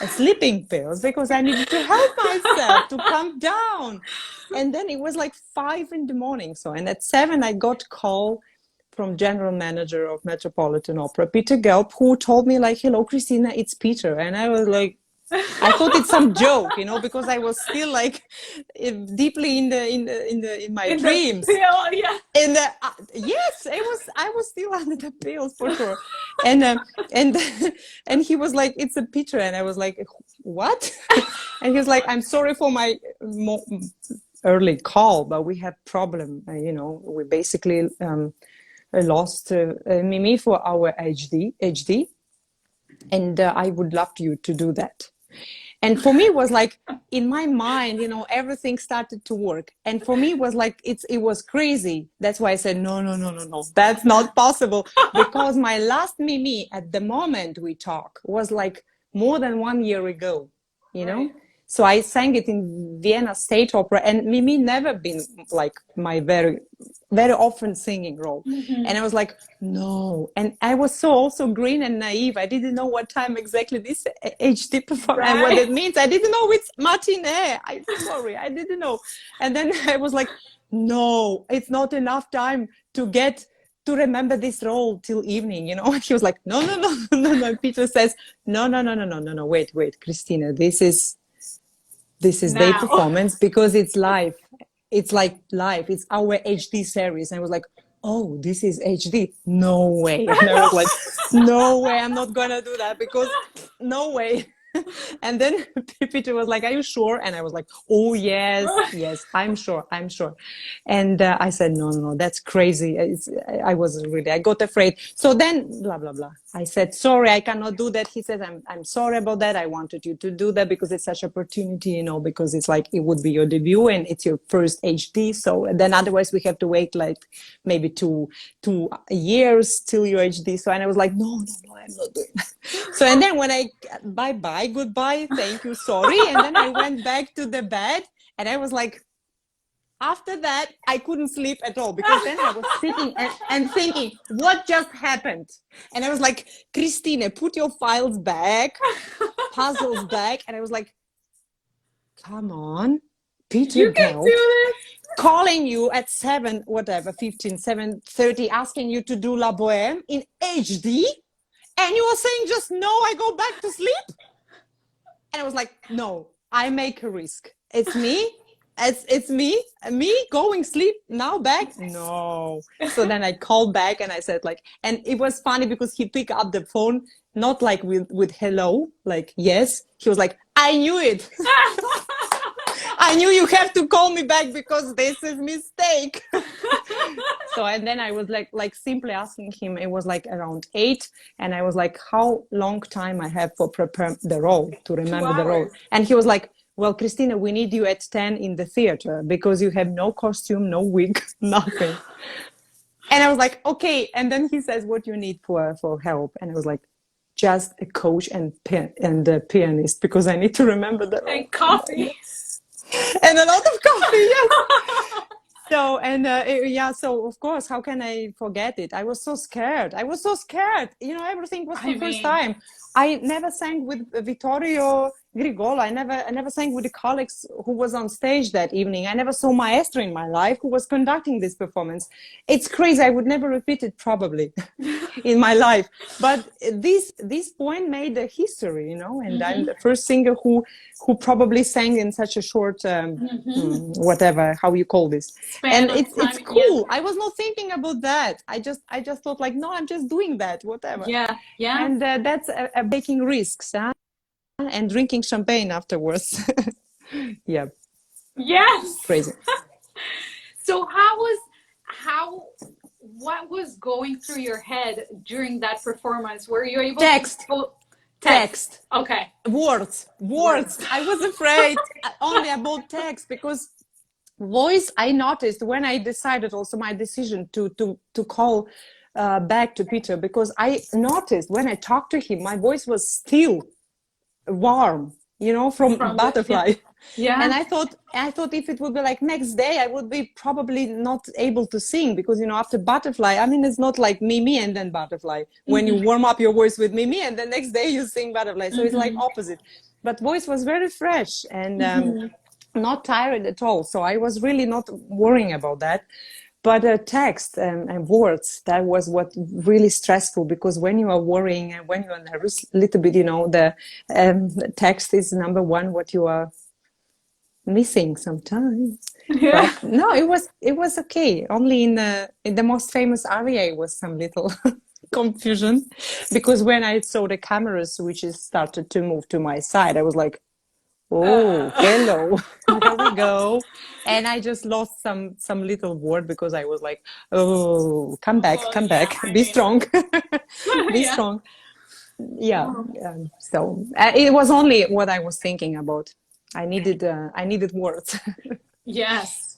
Speaker 2: sleeping pills, because I needed to help myself to calm down. And then it was like 5 a.m. So, and at 7 I got call from general manager of Metropolitan Opera, Peter Gelb, who told me like, hello, Christina, it's Peter. And I was like, I thought it's some joke, because I was still like deeply in my dreams. Yes, I was still under the pills for sure. And he was like, it's a Peter. And I was like, what? And he was like, I'm sorry for my early call, but we had problem. We basically lost Mimi for our HD, and I would love you to do that. And for me, it was like in my mind, everything started to work. And for me, it was like it was crazy. That's why I said no, that's not possible, because my last Mimi at the moment we talk was like more than 1 year ago, Right. So I sang it in Vienna State Opera, and Mimi never been like my very, very often singing role. And I was like, no. And I was so also green and naive. I didn't know what time exactly this HD performance and what it means. I didn't know it's matinee. I'm sorry, I didn't know. And then I was like, no, it's not enough time to remember this role till evening, And he was like, no. Peter says, no, wait, Christina, this is their performance, because it's live. It's like live. It's our HD series. And I was like, oh, this is HD. No way. And I was like, no way. I'm not going to do that, because no way. And then Peter was like, are you sure? And I was like, oh, yes, I'm sure. And I said, no, that's crazy. I got afraid. So then, blah, blah, blah. I said, sorry, I cannot do that. He said, I'm sorry about that. I wanted you to do that because it's such an opportunity, because it's like, it would be your debut and it's your first HD. So then otherwise we have to wait like maybe two years till your HD. So, and I was like, no, I'm not doing that. So, and then when bye, goodbye, thank you, sorry. And then I went back to the bed, and I was like, after that, I couldn't sleep at all, because then I was sitting and thinking, what just happened? And I was like, Kristine, put your files back, puzzles back. And I was like, come on, Peter
Speaker 1: You can do this.
Speaker 2: calling you at 7:30, asking you to do La Boheme in HD. And you were saying just no, I go back to sleep. And I was like, no, I make a risk. It's me. It's me going sleep now back. No. So then I called back and I said like, and it was funny because he picked up the phone, not like with hello, like yes. He was like, I knew it. I knew you have to call me back because this is mistake. So, and then I was like simply asking him, it was like around 8. And I was like, how long time I have for prepare the role, to remember the role. And he was like, well, Kristine, we need you at 10 in the theater because you have no costume, no wig, nothing. And I was like, okay. And then he says, what you need for help? And I was like, just a coach and a pianist, because I need to remember the role.
Speaker 1: And coffee.
Speaker 2: And a lot of coffee, yes. So, and so of course, how can I forget it? I was so scared. You know, everything was the first time. I never sang with Vittorio Grigolo. I never sang with the colleagues who was on stage that evening. I never saw maestro in my life who was conducting this performance. It's crazy. I would never repeat it probably in my life. But this point made a history, you know, and I'm the first singer who probably sang in such a short, whatever, how you call this. And it's cool. Yeah. I was not thinking about that. I just thought like, no, I'm just doing that, whatever.
Speaker 1: Yeah.
Speaker 2: And that's taking risks, huh? And drinking champagne afterwards. Yeah.
Speaker 1: Yes.
Speaker 2: Crazy.
Speaker 1: So what was going through your head during that performance? Were you able to text? Okay.
Speaker 2: Words. I was afraid only about text, because voice, I noticed when I decided also my decision to call back to Peter, because I noticed when I talked to him, my voice was still warm, you know, from Butterfly.
Speaker 1: Yeah.
Speaker 2: And I thought if it would be like next day, I would be probably not able to sing, because, you know, after Butterfly, I mean, it's not like Mimi and then Butterfly, when you warm up your voice with Mimi and the next day you sing Butterfly. So it's like opposite. But voice was very fresh and not tired at all. So I was really not worrying about that. But text and words, that was what really stressful, because when you are worrying and when you are nervous, a little bit, you know, the text is number one, what you are missing sometimes.
Speaker 1: Yeah.
Speaker 2: But no, it was okay. Only in the most famous aria was some little confusion, because when I saw the camera switches started to move to my side, I was like, oh, hello, there we go. And I just lost some little word, because I was like, oh, come back, be strong, be strong. Yeah. So it was only what I was thinking about. I needed words.
Speaker 1: Yes.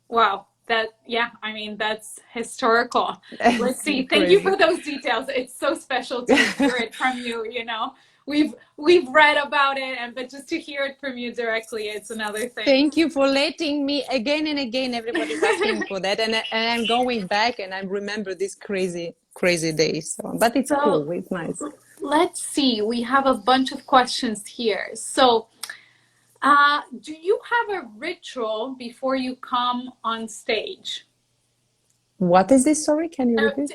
Speaker 1: Wow. I mean, that's historical. Let's see. Thank you for those details. It's so special to hear it from you, you know. We've read about it, but just to hear it from you directly, it's another thing.
Speaker 2: Thank you for letting me again and again. Everybody's asking for that, and I'm going back and I remember these crazy days. So, but it's cool. It's nice.
Speaker 1: Let's see. We have a bunch of questions here. So, do you have a ritual before you come on stage?
Speaker 2: What is this? Sorry, can you repeat?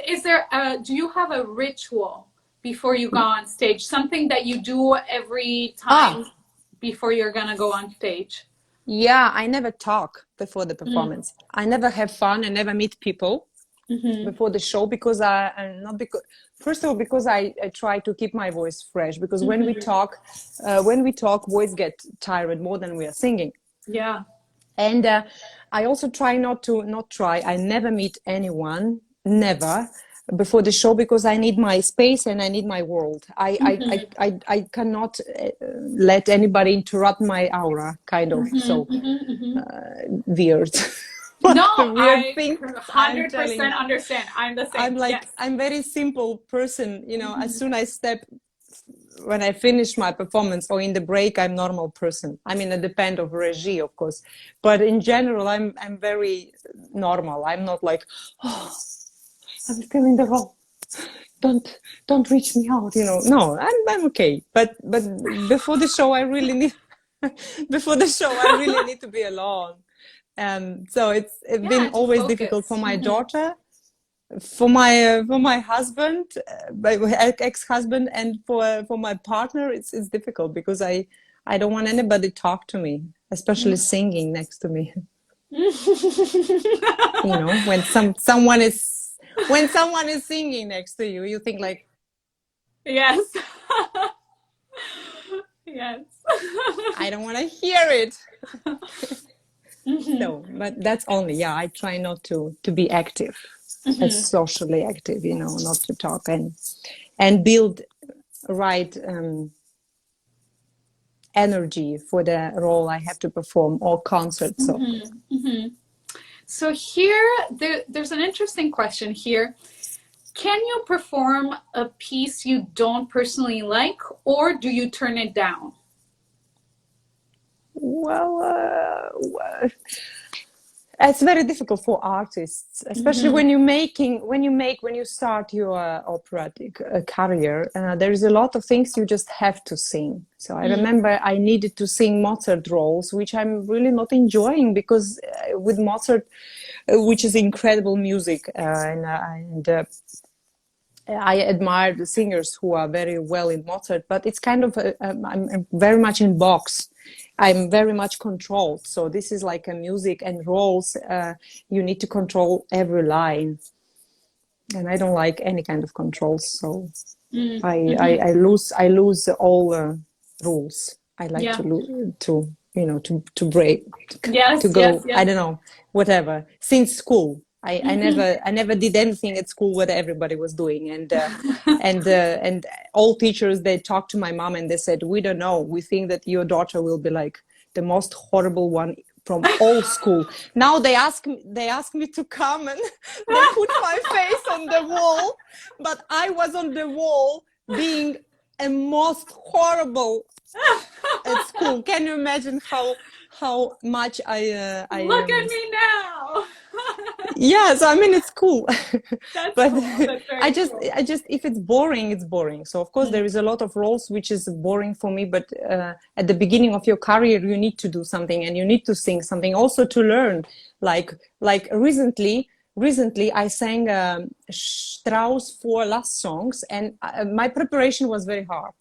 Speaker 1: Do you have a ritual before you go on stage? Something that you do every time before you're gonna go on stage?
Speaker 2: Yeah, I never talk before the performance. I never have fun. I never meet people before the show, because first of all, because I try to keep my voice fresh, because when we talk, voice get tired more than we are singing.
Speaker 1: Yeah.
Speaker 2: And I also try I never meet anyone, never, before the show, because I need my space and I need my world. I cannot let anybody interrupt my aura, kind of. Weird.
Speaker 1: No, I 100% understand. I'm the same.
Speaker 2: I'm very simple person, you know. As soon as I step when I finish my performance or in the break, I'm normal person. I mean, it depends of regie, of course, but in general, I'm very normal. I'm not like, oh, I'm still in the role. Don't reach me out, you know. No, I'm okay. But before the show, I really need before the show, I really need to be alone. So it's been
Speaker 1: to
Speaker 2: always difficult for
Speaker 1: focus.
Speaker 2: my daughter, for my husband, my ex-husband, and for my partner. It's difficult because I don't want anybody to talk to me, especially singing next to me. You know, when someone is singing next to you, you think like,
Speaker 1: Yes. Yes.
Speaker 2: I don't want to hear it. So, but that's only, yeah, I try not to be active, as socially active, you know, not to talk and build right energy for the role I have to perform or concert. So,
Speaker 1: So here, there's an interesting question here. Can you perform a piece you don't personally like, or do you turn it down?
Speaker 2: well, it's very difficult for artists, especially when you start your operatic career. There is a lot of things you just have to sing. So I remember I needed to sing Mozart roles, which I'm really not enjoying because with Mozart, which is incredible music, and I admire the singers who are very well in Mozart, but it's kind of I'm very much in box. I'm very much controlled. So this is like a music and roles. You need to control every line, and I don't like any kind of controls. So I lose all rules. I like
Speaker 1: Yeah.
Speaker 2: to you know to break
Speaker 1: Yes,
Speaker 2: to go.
Speaker 1: yes, yes.
Speaker 2: I don't know, whatever. Since school, I never did anything at school what everybody was doing, and all teachers, they talked to my mom and they said, we don't know, we think that your daughter will be like the most horrible one from all school. Now they ask me to come, and they put my face on the wall, but I was on the wall being a most horrible at school. Can you imagine how much I
Speaker 1: Look at me now.
Speaker 2: yeah, so I mean it's cool.
Speaker 1: That's
Speaker 2: But
Speaker 1: cool. That's very cool.
Speaker 2: I just if it's boring, it's boring. So of course there is a lot of roles which is boring for me, but at the beginning of your career you need to do something and you need to sing something also to learn. Like recently I sang Strauss 4 last songs, and my preparation was very hard.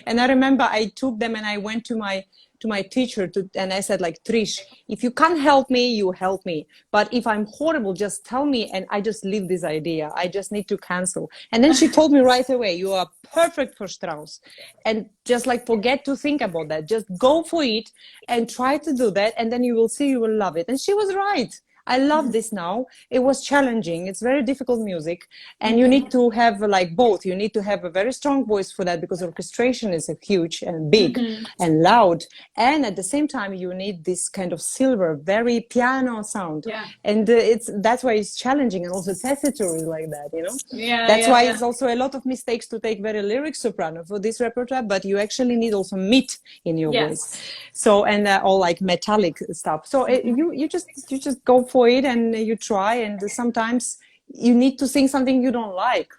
Speaker 2: And I remember I took them and I went to my teacher and I said like, Trish, if you can't help me, you help me. But if I'm horrible, just tell me and I just leave this idea. I just need to cancel. And then she told me right away, you are perfect for Strauss. And just like forget to think about that. Just go for it and try to do that. And then you will see, you will love it. And she was right. I love this now. It was challenging. It's very difficult music. And you need to have like both. You need to have a very strong voice for that because orchestration is huge and big and loud. And at the same time, you need this kind of silver, very piano sound.
Speaker 1: Yeah.
Speaker 2: And that's why it's challenging. And also tessiture is like that, you know?
Speaker 1: Yeah.
Speaker 2: That's
Speaker 1: yeah,
Speaker 2: why
Speaker 1: yeah.
Speaker 2: it's also a lot of mistakes to take very lyric soprano for this repertoire, but you actually need also meat in your
Speaker 1: Yes.
Speaker 2: voice. So, and all like metallic stuff. So you just go for it and you try, and sometimes you need to sing something you don't like.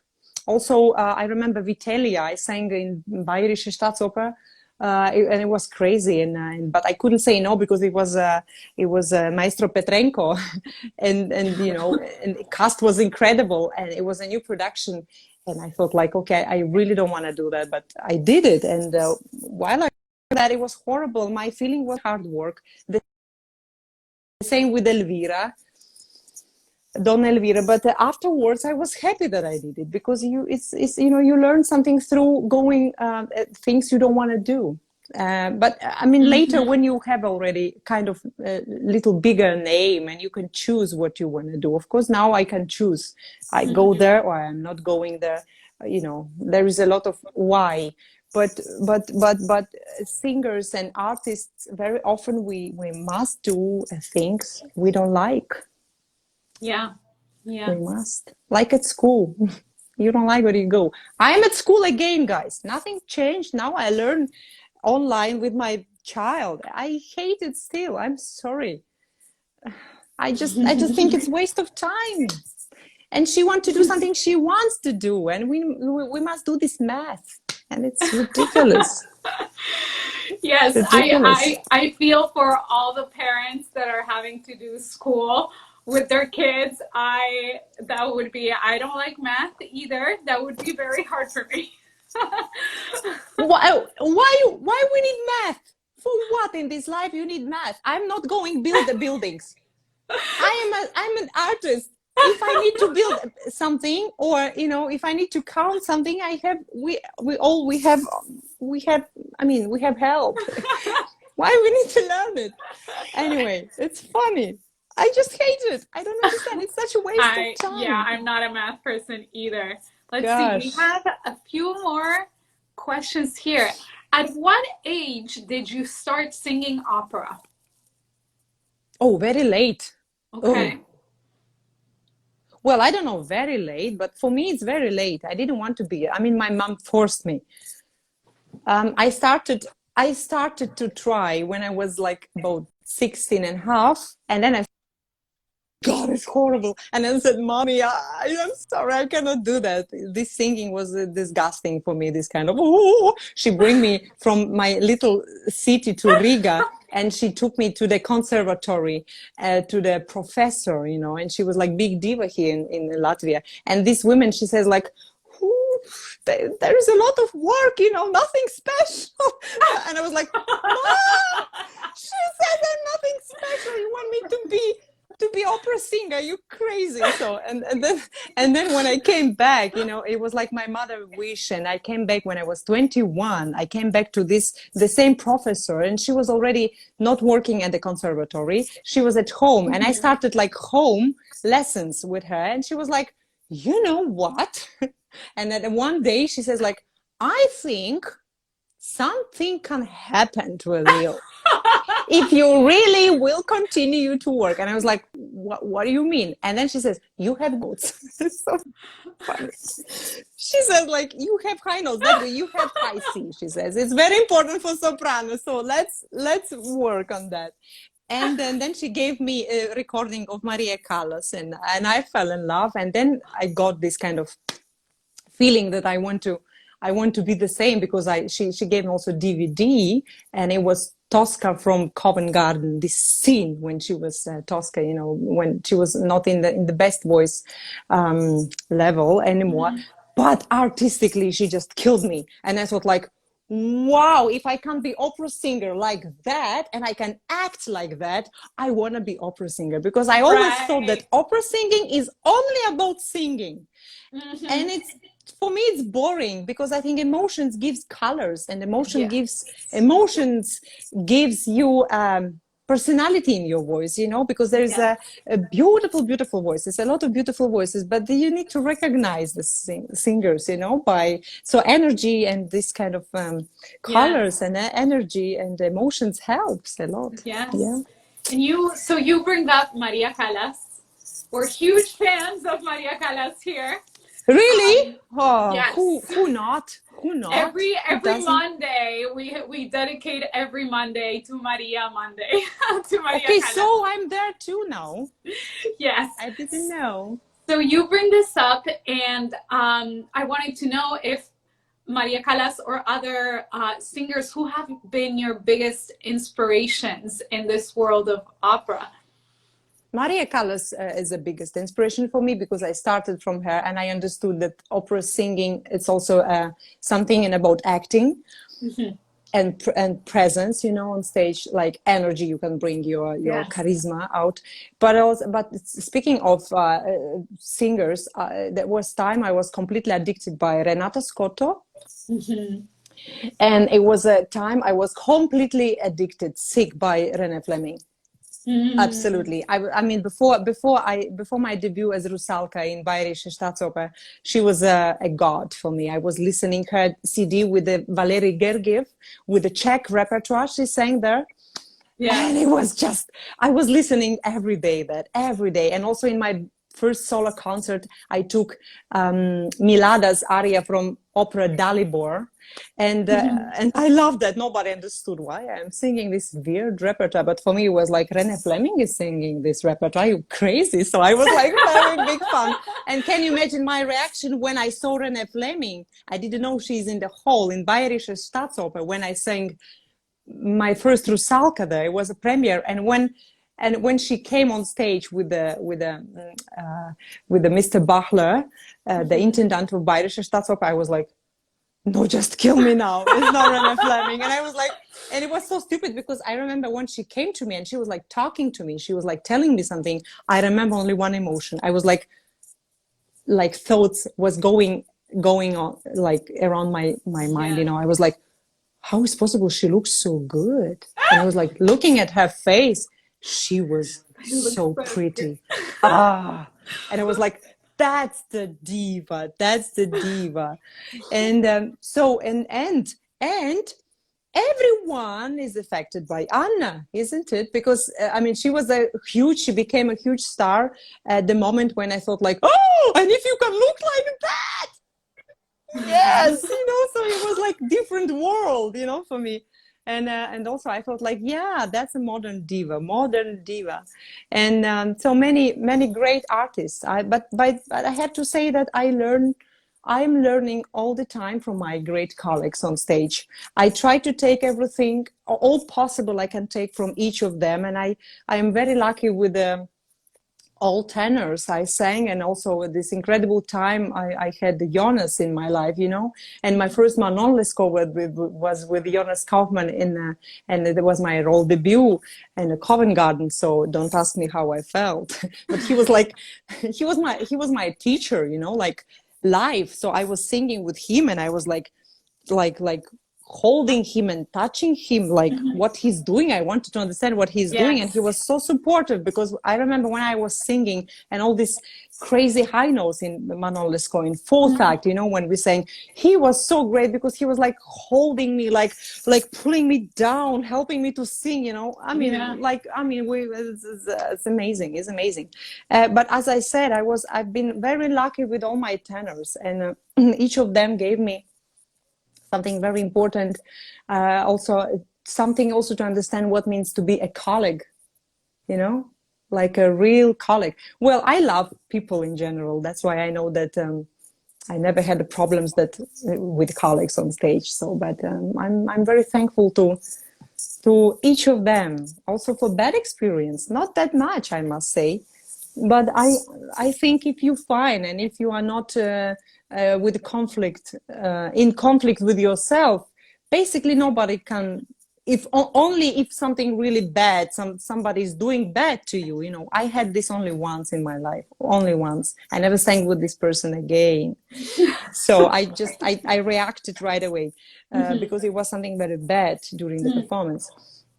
Speaker 2: Also, I remember Vitellia, I sang in Bayerische Staatsoper, and it was crazy, but I couldn't say no because it was Maestro Petrenko, and you know, and the cast was incredible, and it was a new production, and I thought like, okay, I really don't want to do that, but I did it, and while I that it was horrible. My feeling was hard work. The same with Elvira, Don Elvira. But afterwards, I was happy that I did it because it's you know, you learn something through going things you don't want to do. But I mean, later when you have already kind of a little bigger name and you can choose what you want to do. Of course, now I can choose. I go there or I'm not going there. You know, there is a lot of why. But singers and artists, very often we must do things we don't like.
Speaker 1: Yeah.
Speaker 2: We must, like at school. you don't like what you go. I'm at school again, guys. Nothing changed. Now I learn online with my child. I hate it still. I'm sorry. I just think it's waste of time. And she wants to do something she wants to do, and we must do this math, and it's ridiculous.
Speaker 1: Yes,
Speaker 2: Ridiculous.
Speaker 1: I feel for all the parents that are having to do school with their kids. I don't like math either. That would be very hard for me.
Speaker 2: Why we need math? For what in this life you need math? I'm not going build the buildings. I'm an artist. If I need to build something, or if I need to count something, we have help. Why we need to learn it? Anyway, it's funny. I just hate it. I don't understand. It's such a waste of time.
Speaker 1: Yeah, I'm not a math person either. Let's see. We
Speaker 2: Gosh.
Speaker 1: have a few more questions here. At what age did you start singing opera?
Speaker 2: Oh, very late.
Speaker 1: Okay.
Speaker 2: Oh. Well, I don't know, very late, but for me, it's very late. I didn't want to be. I mean, my mom forced me. I started to try when I was like about 16 and a half, and then God, it's horrible. And then I said, Mommy, I'm sorry, I cannot do that. This singing was disgusting for me, this kind of, oh. She bring me from my little city to Riga, and she took me to the conservatory, to the professor, and she was like big diva here in Latvia. And this woman, she says like, there is a lot of work, nothing special. And I was like, Mom, she said there's nothing special. You want me to be opera singer? You crazy? So and then when I came back, it was like my mother wish, and I came back when I was 21. I came back to the same professor, and she was already not working at the conservatory. She was at home, and I started like home lessons with her, and she was like, you know what? And then one day she says like, I think something can happen to you if you really will continue to work. And I was like, what do you mean? And then she says, you have notes. It's so funny. She says like, you have high notes, but you have high C. She says it's very important for soprano, so let's work on that. And then she gave me a recording of Maria Callas, and I fell in love. And then I got this kind of feeling that I want to be the same, because she gave me also DVD, and it was Tosca from Covent Garden, this scene when she was Tosca, when she was not in the best voice level anymore, but artistically she just killed me. And I thought like, wow, if I can be opera singer like that, and I can act like that, I want to be opera singer, because I always thought that opera singing is only about singing. And for me it's boring, because I think emotions gives colors, and emotions gives you personality in your voice, because there is a beautiful voice. There's a lot of beautiful voices, but you need to recognize the singers, so energy and this kind of colors and energy and emotions helps a lot.
Speaker 1: Yes.
Speaker 2: Yeah.
Speaker 1: And you bring up Maria Callas. We're huge fans of Maria Callas here.
Speaker 2: Really?
Speaker 1: Yes.
Speaker 2: Who not?
Speaker 1: Every Monday we dedicate every Monday to Maria Monday. To Maria
Speaker 2: Okay,
Speaker 1: Callas.
Speaker 2: so I'm there too now.
Speaker 1: Yes.
Speaker 2: I didn't know.
Speaker 1: So you bring this up, and I wanted to know if Maria Callas or other singers, who have been your biggest inspirations in this world of opera?
Speaker 2: Maria Callas is the biggest inspiration for me, because I started from her, and I understood that opera singing, it's also something about acting and presence, on stage, like energy. You can bring your charisma out. But speaking of singers, there was time I was completely addicted by Renata Scotto. And it was a time I was completely addicted, sick by René Fleming. Absolutely. I mean, before my debut as Rusalka in Bayerische Staatsoper, she was a god for me. I was listening her CD with the Valery Gergiev, with the Czech repertoire she sang there. Yeah. And it was just, I was listening every day, and also in my first solo concert, I took Milada's aria from opera Dalibor. And I loved that. Nobody understood why I'm singing this weird repertoire. But for me, it was like, René Fleming is singing this repertoire. Are you crazy? So I was like very big fan. And can you imagine my reaction when I saw René Fleming? I didn't know she's in the hall in Bayerische Staatsoper when I sang my first Rusalka there. It was a premiere. And when she came on stage with the Mr. Bachler, the intendant of Bayerische Staatsoper, I was like, no, just kill me now. It's not René Fleming. And I was like, and it was so stupid because I remember when she came to me and she was like talking to me, she was like telling me something. I remember only one emotion. I was like thoughts was going on like around my mind, you know. I was like, how is possible she looks so good? And I was like looking at her face. She was so pretty. And I was like, that's the diva. That's the diva. And so everyone is affected by Anna, isn't it? Because I mean, she became a huge star at the moment when I thought like, oh, and if you can look like that, yes, you know. So it was like different world, you know, for me. And also I thought like, yeah, that's a modern diva. And so many great artists. But I have to say that I'm learning all the time from my great colleagues on stage. I try to take everything, all possible I can take from each of them. And I am very lucky with all tenors I sang, and also this incredible time I had Jonas in my life, you know. And my first Manon score was with Jonas Kaufmann and it was my role debut in a Covent Garden. So don't ask me how I felt, but he was like, he was my teacher, you know, like live. So I was singing with him, and I was like holding him and touching him, like what he's doing. I wanted to understand what he's doing, and he was so supportive, because I remember when I was singing and all these crazy high notes in Manon Lescaut in fourth act, you know, when we sang, he was so great because he was like holding me, like pulling me down, helping me to sing, you know. I mean, it's amazing. It's amazing. But as I said, I've been very lucky with all my tenors, and each of them gave me something very important, also something also to understand what means to be a colleague, you know, like a real colleague. Well, I love people in general. That's why I know that I never had the problems that with colleagues on stage. So, but I'm very thankful to each of them, also for bad experience. Not that much, I must say, but I think if you find, and if you are not with conflict, in conflict with yourself, basically nobody can, only if something really bad, somebody's doing bad to you, you know. I had this only once in my life, only once. I never sang with this person again. So I reacted right away, because it was something very bad during the performance.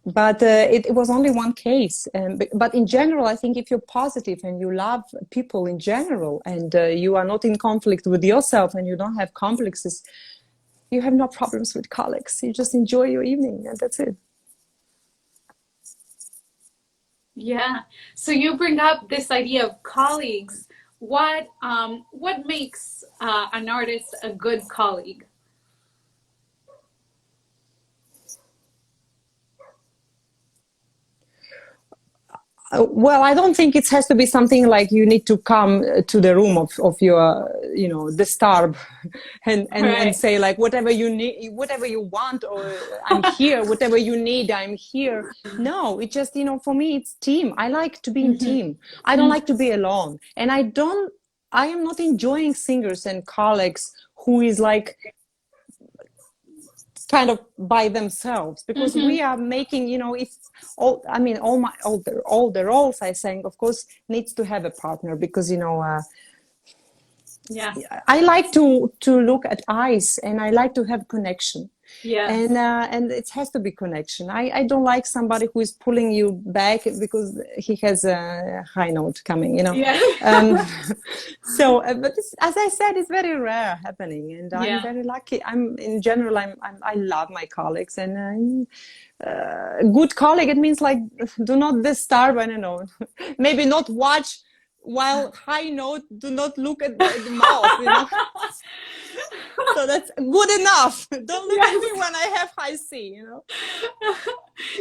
Speaker 2: But it was only one case. But in general, I think if you're positive and you love people in general, and you are not in conflict with yourself, and you don't have complexes, you have no problems with colleagues. You just enjoy your evening, and that's it.
Speaker 1: Yeah. So you bring up this idea of colleagues. What makes an artist a good colleague?
Speaker 2: Well, I don't think it has to be something like you need to come to the room of your, you know, the star and say like, whatever you need, whatever you want, or I'm here, whatever you need, I'm here. No, it just, you know, for me, it's team. I like to be in team. I don't like to be alone. And I am not enjoying singers and colleagues who is like, kind of by themselves, because we are making, you know, if all the roles I sang, of course, needs to have a partner, because, you know, I like to look at eyes, and I like to have connection. And it has to be connection. I don't like somebody who is pulling you back because he has a high note coming, you know. So, but as I said, it's very rare happening, and I'm very lucky. In general, I love my colleagues, and good colleague, it means like, do not disturb, I don't know, maybe not watch while high note, do not look at the mouth, you know. So that's good enough. Don't look at me when I have high C, you know.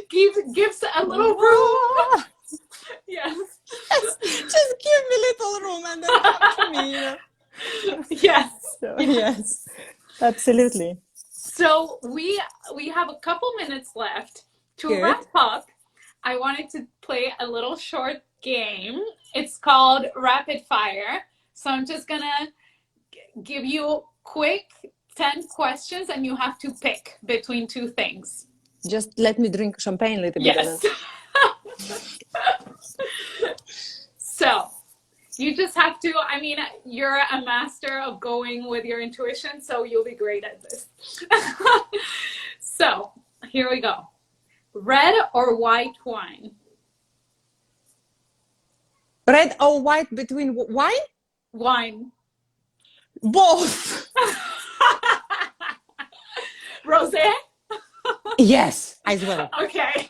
Speaker 1: Gives a little room. Yes.
Speaker 2: Just give me little room and then come to me, you know.
Speaker 1: Yes.
Speaker 2: So, yes, absolutely.
Speaker 1: So we have a couple minutes left to wrap up. I wanted to play a little short game. It's called Rapid Fire. So I'm just gonna give you quick 10 questions and you have to pick between two things.
Speaker 2: Just let me drink champagne a little bit.
Speaker 1: Yes. So you just have to, I mean, you're a master of going with your intuition, so you'll be great at this. So here we go. Red or white wine?
Speaker 2: Red or white between wine?
Speaker 1: Wine.
Speaker 2: Both.
Speaker 1: Rosé?
Speaker 2: Yes, as well.
Speaker 1: Okay.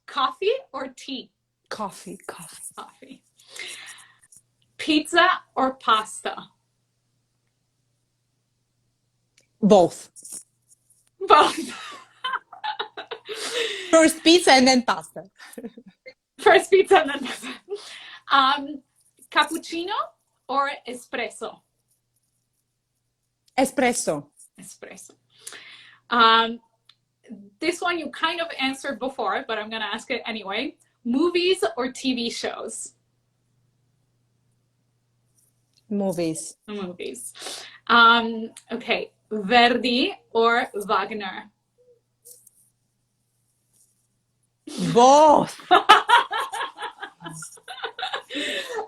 Speaker 1: Coffee or tea?
Speaker 2: Coffee.
Speaker 1: Pizza or pasta?
Speaker 2: Both. First pizza and then pasta.
Speaker 1: First pizza and then pasta. Cappuccino or espresso?
Speaker 2: Espresso.
Speaker 1: This one you kind of answered before, but I'm going to ask it anyway. Movies or TV shows?
Speaker 2: Movies.
Speaker 1: Okay. Verdi or Wagner?
Speaker 2: Both.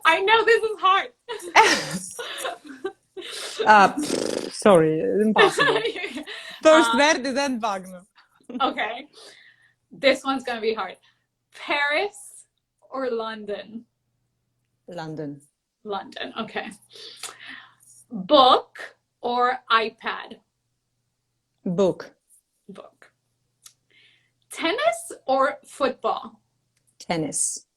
Speaker 1: I know this is hard.
Speaker 2: Sorry, impossible. First Verdi, then Wagner.
Speaker 1: Okay. This one's going to be hard. Paris or London?
Speaker 2: London.
Speaker 1: Okay. Book or iPad?
Speaker 2: Book.
Speaker 1: Tennis or football?
Speaker 2: Tennis.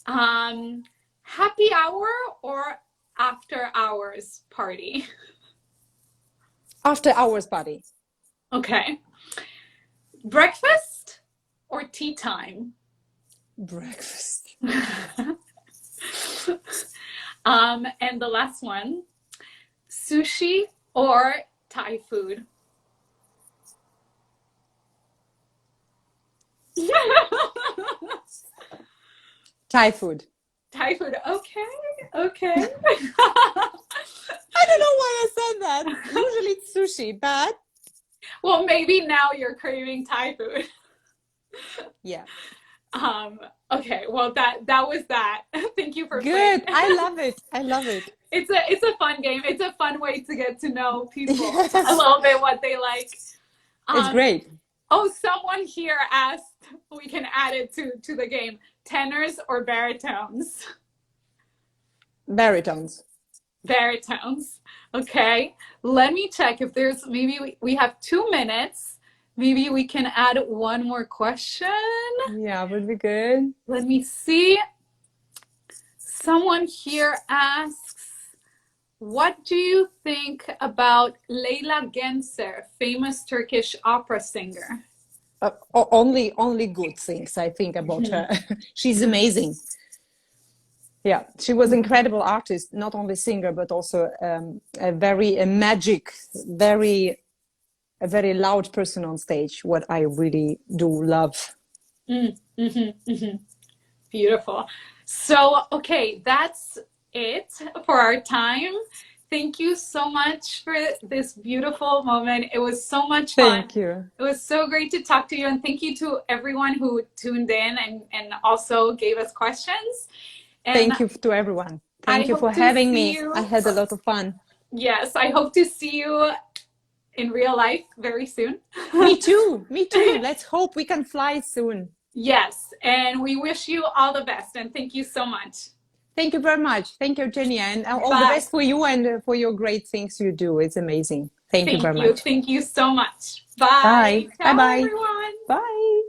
Speaker 1: Happy hour or after hours party?
Speaker 2: After hours party.
Speaker 1: Okay. Breakfast or tea time?
Speaker 2: Breakfast.
Speaker 1: And the last one, sushi or Thai food?
Speaker 2: Thai food.
Speaker 1: Okay.
Speaker 2: I don't know why I said that. Usually it's sushi, but...
Speaker 1: Well, maybe now you're craving Thai food.
Speaker 2: Yeah.
Speaker 1: Okay, well that was that. Thank you for
Speaker 2: Good.
Speaker 1: playing.
Speaker 2: I love it.
Speaker 1: It's a fun game. It's a fun way to get to know people a little bit, what they like.
Speaker 2: It's great.
Speaker 1: Oh, someone here asked, we can add it to the game, tenors or baritones?
Speaker 2: Baritones.
Speaker 1: Okay, let me check if there's, maybe we have 2 minutes. Maybe we can add one more question.
Speaker 2: Yeah, would be good.
Speaker 1: Let me see. Someone here asks, what do you think about Leyla Gencer, famous Turkish opera singer?
Speaker 2: Only good things I think about her. She's amazing. Yeah, she was an incredible artist, not only singer, but also a very loud person on stage, what I really do love.
Speaker 1: Beautiful. So, okay, that's it for our time. Thank you so much for this beautiful moment. It was so much fun.
Speaker 2: Thank you.
Speaker 1: It was so great to talk to you, and thank you to everyone who tuned in and also gave us questions. And
Speaker 2: thank you to everyone. Thank you for having me. I had a lot of fun.
Speaker 1: Yes, I hope to see you in real life very soon.
Speaker 2: Me too. Let's hope we can fly soon.
Speaker 1: Yes, and we wish you all the best, and thank you so much.
Speaker 2: Thank you very much. Thank you, Eugenia, and all the best for you and for your great things you do. It's amazing. Thank you very much.
Speaker 1: Thank you so much. Bye.
Speaker 2: Bye.
Speaker 1: Ciao,
Speaker 2: Bye-bye.
Speaker 1: everyone.
Speaker 2: Bye.